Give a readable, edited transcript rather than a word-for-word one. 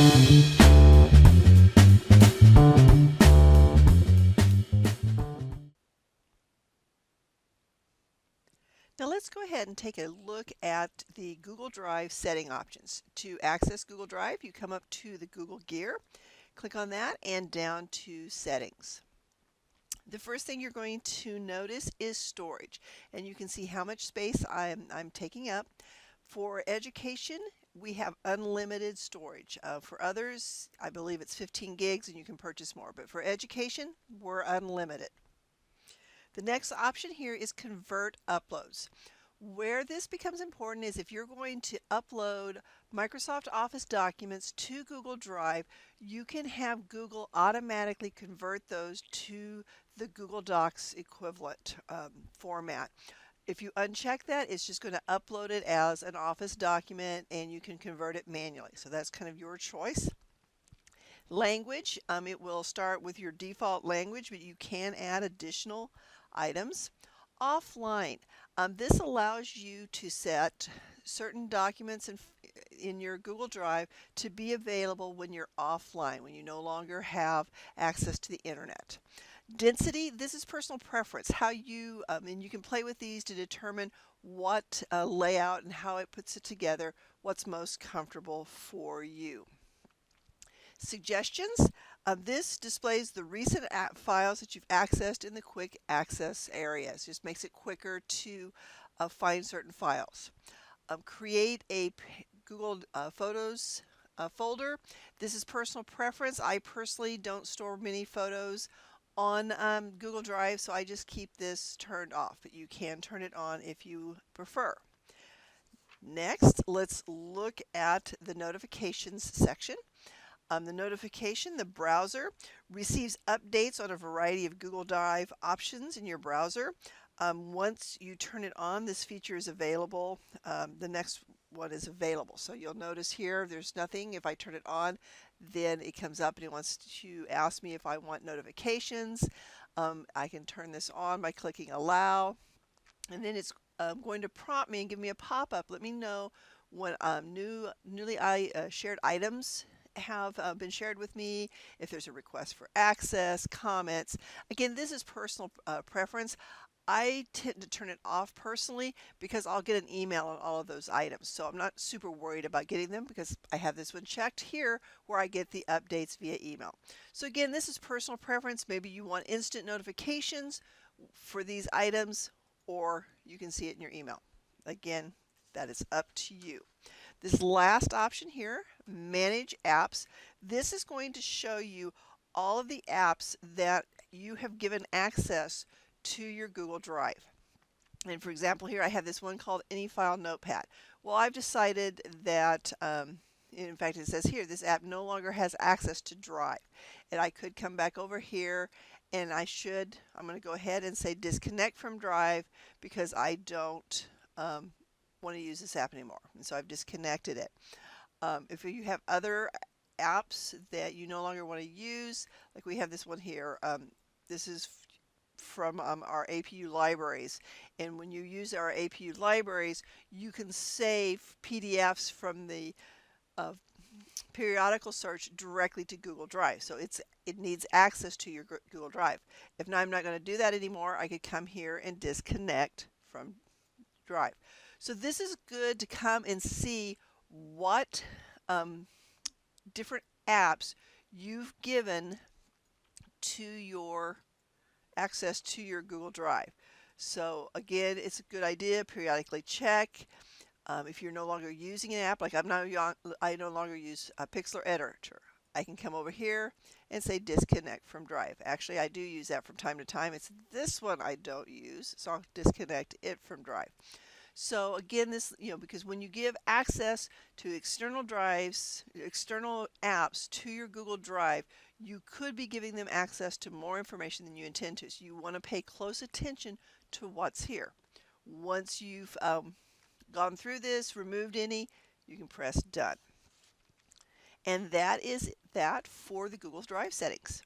Now let's go ahead and take a look at the Google Drive setting options. To access Google Drive, you come up to the Google gear, click on that, and down to settings. The first thing you're going to notice is storage, and you can see how much space I'm taking up. For education, we have unlimited storage. For others, I believe it's 15 gigs and you can purchase more, but for education, we're unlimited. The next option here is convert uploads. Where this becomes important is if you're going to upload Microsoft Office documents to Google Drive, you can have Google automatically convert those to the Google Docs equivalent format. If you uncheck that, it's just going to upload it as an Office document and you can convert it manually. So that's kind of your choice. Language, it will start with your default language, but you can add additional items. Offline, this allows you to set certain documents in your Google Drive to be available when you're offline, when you no longer have access to the internet. Density, this is personal preference, how you, and you can play with these to determine what layout and how it puts it together, what's most comfortable for you. Suggestions, this displays the recent app files that you've accessed in the quick access areas. Just makes it quicker to find certain files. Create a Google Photos folder. This is personal preference. I personally don't store many photos on Google Drive, so I just keep this turned off, but you can turn it on if you prefer. Next, let's look at the notifications section. The browser receives updates on a variety of Google Drive options in your browser. Once you turn it on, this feature is available. The next one is available. So you'll notice here there's nothing. If I turn it on, then it comes up and it wants to ask me if I want notifications. I can turn this on by clicking allow, and then it's going to prompt me and give me a pop-up. Let me know when newly shared items have been shared with me, if there's a request for access, comments. Again, this is personal preference. I tend to turn it off personally because I'll get an email on all of those items. So I'm not super worried about getting them because I have this one checked here where I get the updates via email. So again, this is personal preference. Maybe you want instant notifications for these items, or you can see it in your email. Again, that is up to you. This last option here, Manage Apps, this is going to show you all of the apps that you have given access to your Google Drive. And for example, here I have this one called AnyFile Notepad. Well, I've decided that, in fact, it says here, this app no longer has access to Drive. And I could come back over here and I'm going to go ahead and say disconnect from Drive because I don't want to use this app anymore, and so I've disconnected it. If you have other apps that you no longer want to use, like we have this one here, this is from our APU libraries, and when you use our APU libraries, you can save PDFs from the periodical search directly to Google Drive. So it needs access to your Google Drive. If I'm not going to do that anymore, I could come here and disconnect from Drive. So this is good to come and see what different apps you've given to your access to your Google Drive. So again, it's a good idea, periodically check. If you're no longer using an app, like I no longer use a Pixlr Editor, I can come over here and say disconnect from Drive. Actually, I do use that from time to time. It's this one I don't use, so I'll disconnect it from Drive. So again, this, because when you give access to external drives, external apps to your Google Drive, you could be giving them access to more information than you intend to. So you want to pay close attention to what's here. Once you've gone through this, removed any, you can press done. And that is that for the Google Drive settings.